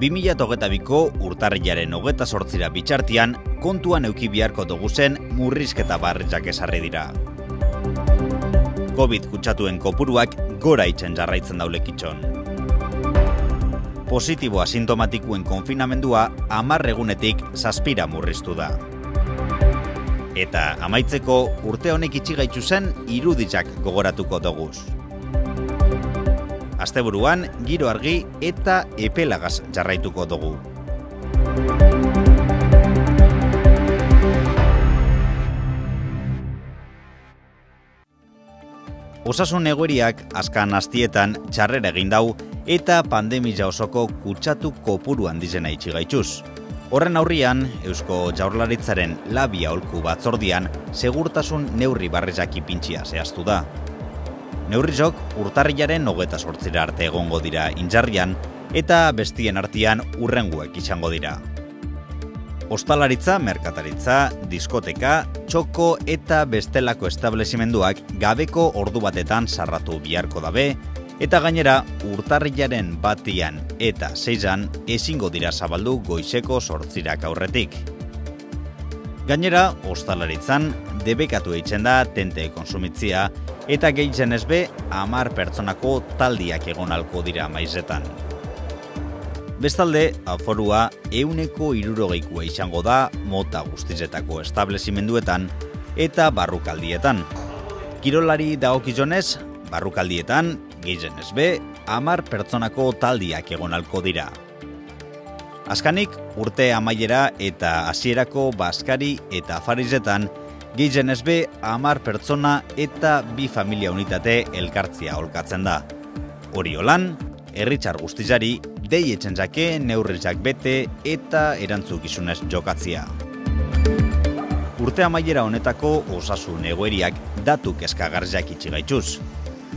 2022ko urtarrilaren 28 bitxartian kontuan eduki beharko dugu zen murrizketa barriak ezarri dira. Covid kutsatuen kopuruak gora itzen jarraitzen daulekitxon. Positibo asintomatikuen konfinamendua 10 egunetik 7 murriztu da. Eta amaitzeko urte honek itxigaitu zen iruditzak gogoratuko doguz. Asteburuan, giro argi eta epelagaz jarraituko dugu. Osasun egoeriak azkan astietan txarrera egin dau eta pandemia osoko kutsatu kopuru handizena itxigaituz. Horren aurrian, Eusko Jaurlaritzaren labia aholku batzordian segurtasun neurri barrizak ipintxia zehaztu da. Neurrizok urtarrilaren 28 arte egongo dira injarrian eta bestien artean hurrengoek izango dira. Ostalaritza, merkataritza, diskoteka, txoko eta bestelako establezimenduak gabeko ordu batetan sarratu biharko dabe, eta gainera urtarrilaren 1 eta 6 ezingo dira zabaldu goizeko 8 aurretik. Gainera, ostalaritzan debekatu eitzen da tente konsumitzia eta gehitzen ezbe 10 pertsonako taldiak egonalko dira maizetan. Bestalde, aforua 160 izango da mota guztizetako establezimenduetan eta barrukaldietan. Kirolari dagokizonez, barrukaldietan, gehitzen ezbe, 10 pertsonako taldiak egonalko dira. Azkanik, urte amaiera eta hasierako baskari eta afarizetan, gehitzen ezbe 10 pertsona eta 2 familia unitate elkartzia holkatzen da. Hori holan, herritxar guztizari, dei etzen zake neurrizak bete eta erantzukizunez jokatzia. Urte amaiera honetako osasun egoeriak datu kezkagarriak itxigaituz.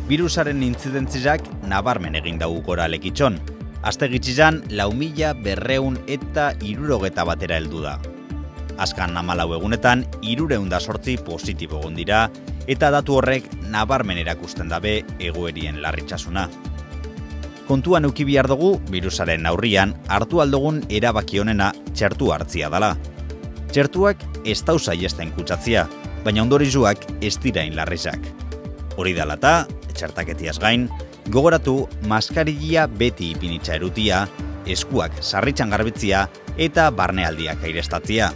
Virusaren intzidentziak nabarmen egin dugu gora lekitxon. Aste gitxizan 4.200 eta 60 batera heldu da. Azkan 14 egunetan 308 positibo egon dira eta datu horrek nabarmen erakusten dabe egoerien larritxasuna. Kontuan eduki behar dugu, virusaren aurrian hartu aldogun erabaki honena txertu hartzia dela. Txertuak ez dau saiesten kutsatzia, baina ondorizuak ez dira inlarrizak. Hori dela eta, txertaketiaz gain, gogoratu maskarilla beti ipinitza erutia, eskuak sarritxan garbitzia eta barnealdiak airestatzia.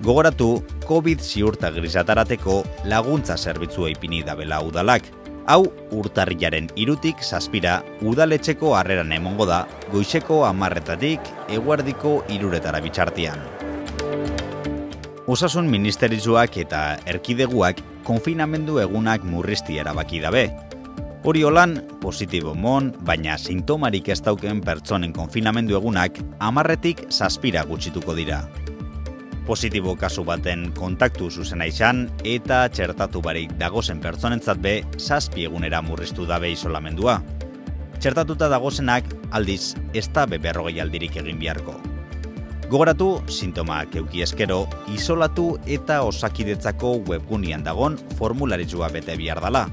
Gogoratu, COVID ziurta grisatarateko laguntza zerbitzua ipini dabela udalak. Hau, urtarrilaren 3tik 7 udaletxeko harreran emongo da, goizeko 10-etatik eguerdiko 3-etara bitxartian. Osasun ministerizuak eta erkideguak konfinamendu egunak murrizti erabaki dabe. Hori holan, positibo mon, baina sintomarik ez dauken pertsonen konfinamendu egunak 10-etik 7 gutxituko dira. Positibo kasu baten kontaktu zuzena izan eta txertatu barik dagozen pertsonentzat be 7 egunera murriztu dabe isolamendua. Txertatuta dagozenak aldiz ez da 40 aldirik egin beharko. Gogoratu, sintomak euki eskero, isolatu eta osakidetzako webgunean dagon formularizua bete behar dala.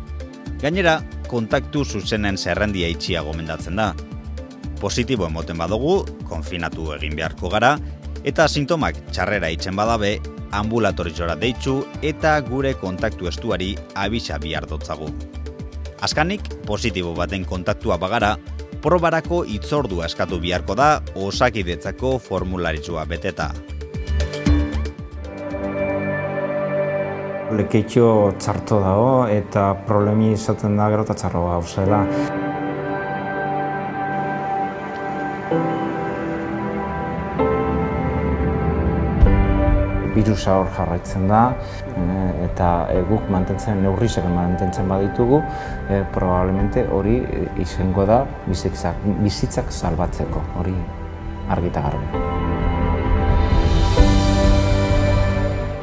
Gainera, kontaktu zuzenen zerrendia itxia gomendatzen da. Positibo emoten badugu, konfinatu egin beharko gara, eta sintomak txarrera itzen badabe, ambulatorizora deitzu eta gure kontaktu estuari abisa bihar dotzagu. Azkanik, positibo baten kontaktua bagara, probarako itzordua eskatu biharko da osakidetzako formularizua beteta. Lekeitxo txarto dago eta problemi izaten da gero eta txarro hau zela. Virusa hor jarraitzen da eta guk neurrizak mantentzen baditugu, probablemente hori izango da bizitzak salbatzeko, hori argi eta garbi.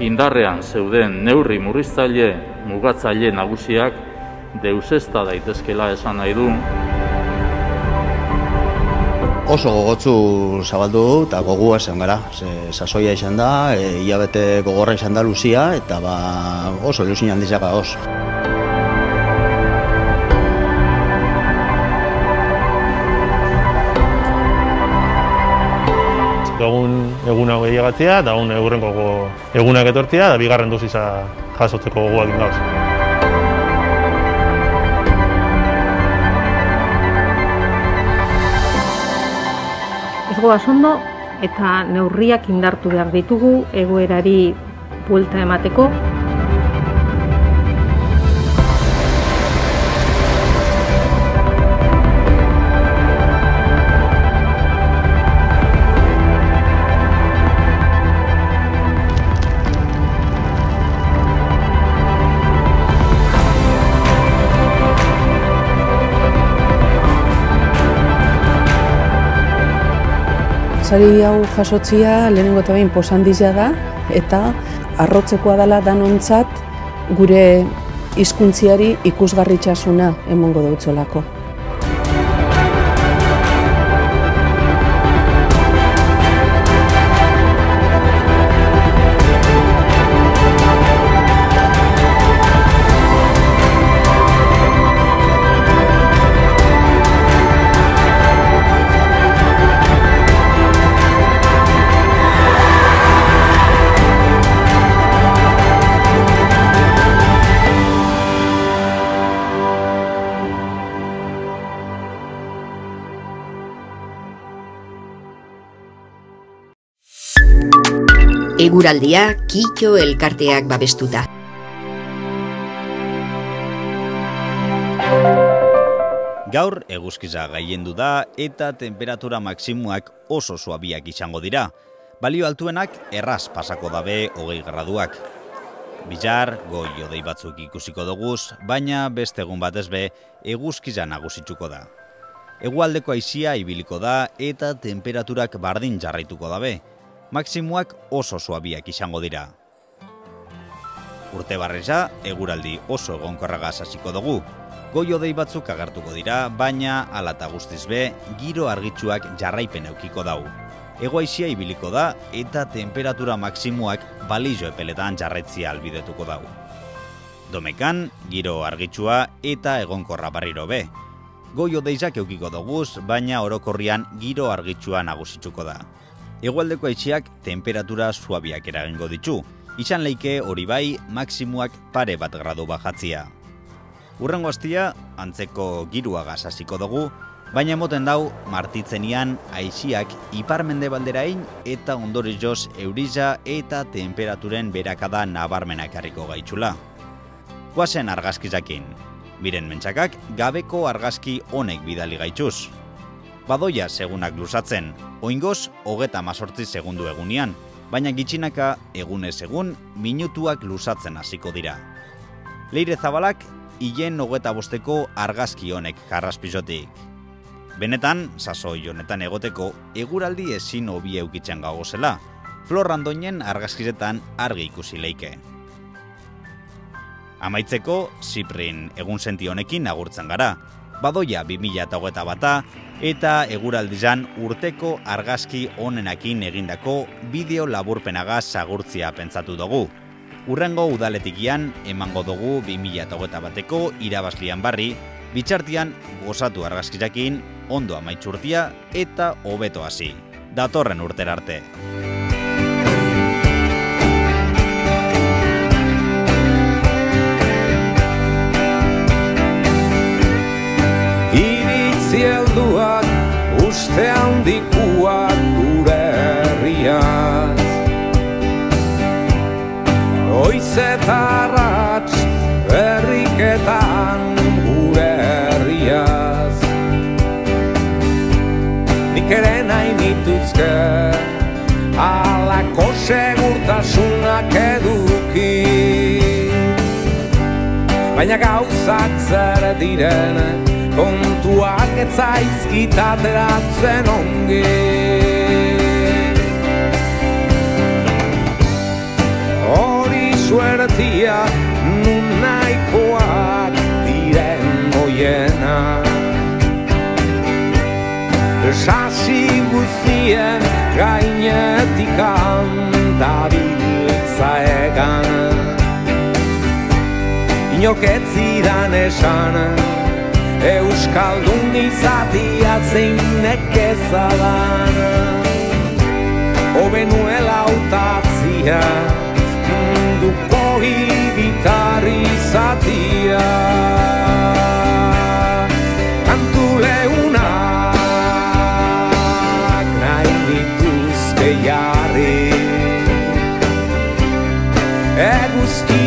Indarrean zeuden neurri murriztaile mugatzaile nagusiak deusezta daitezkela esan nahi du. Oso gogotsu zabaldu eta gogua zen gara. Sasoia izan da, hilabete gogorra izan da luzia eta oso ilusin handizak gagoz. eguna gehiagatzea, eta egurrengo egunak etortzea, eta bigarren dosisa jasotzeko gogoak ingauz. Ez goaz ondo eta neurriak indartu behar ditugu egoerari buelta emateko. Sari hau jasotzia lehenengo eta behin posandizia da eta arrotzekoa dela danontzat gure hizkuntziari ikusgarritasuna emango deutsolako. Eguraldia Kitxo elkarteak babestuta. Gaur eguzkiza gailendu da eta temperatura maksimuak oso suabiak izango dira. Balio altuenak erraz pasako dabe 20 graduak. Bilar, goi hodei batzuk ikusiko doguz, baina beste egun batez be eguzkiza nagusitzuko da. Hegoaldeko haizia ibiliko da eta temperaturak bardin jarraituko dabe. Maksimuak oso suabiak izango dira. Urte barreza, eguraldi oso egonkorragaz hasiko dugu. Goi hodei batzuk agertuko dira, baina hala eta guztiz be, giro argitsuak jarraipen eukiko dau. Hego-haizia ibiliko da eta temperatura maksimuak balizo epeletan jarraitzia albidetuko dau. Domekan, giro argitsua eta egonkorra barriro be. Goi hodeizak eukiko doguz, baina orokorrian giro argitsua nagusitzuko da. Hegoaldeko haitziak temperatura suabiak eragingo ditu. Izan leike hori bai, maksimuak pare bat gradu bajatzia. Urrengo astia, antzeko giruagaz hasiko dugu, baina emoten dau martitzenian haitziak ipar-mendebalderain eta ondorioz euriza eta temperaturen berakada nabarmenak harriko gaitzula. Guazen argazkizakin. Miren mentsakak gabeko argazki honek bidali gaitzuz. Badoia segunak luzatzen, oingoz 38 segundu egunian, baina gitxinaka egunez egun minutuak luzatzen hasiko dira. Leire Zabalak hilen 25 argazki honek jarraspizotik. Benetan, sasoi honetan egoteko eguraldi ezin hobi eukitzen gagozela, Flor Randoinen argazkizetan argi ikusi leike. Amaitzeko, Ziprin egun senti honekin agurtzen gara. Badoia 2021 eta eguraldizan urteko argazki onenakin egindako bideo laburpenagaz agurtzia pentsatu dugu. Urrengo udaletikian emango dugu 2021ko irabazlian barri, bitxartian gozatu argazkizakin, ondo amaitxurtia eta hobeto hasi. Datorren urtera arte. Zielduak uste handikuak gure herriaz, oiz eta arratz berriketan gure herriaz. Nik ere nahi nituzke halako segurtasunak eduki, baina gauzak zer diren kontuak etzaizkit ateratzen ongi. Hori suertia nun nahikoak diren oienak, sasi guztien gainetik dabiltza egan. Inok ez zidan esan Euskaldun izatia zein nekeza dan. Obenuela hautatzia, munduko hiritarri zatia. Kantu leunak nahi nituzke jarri, eguzki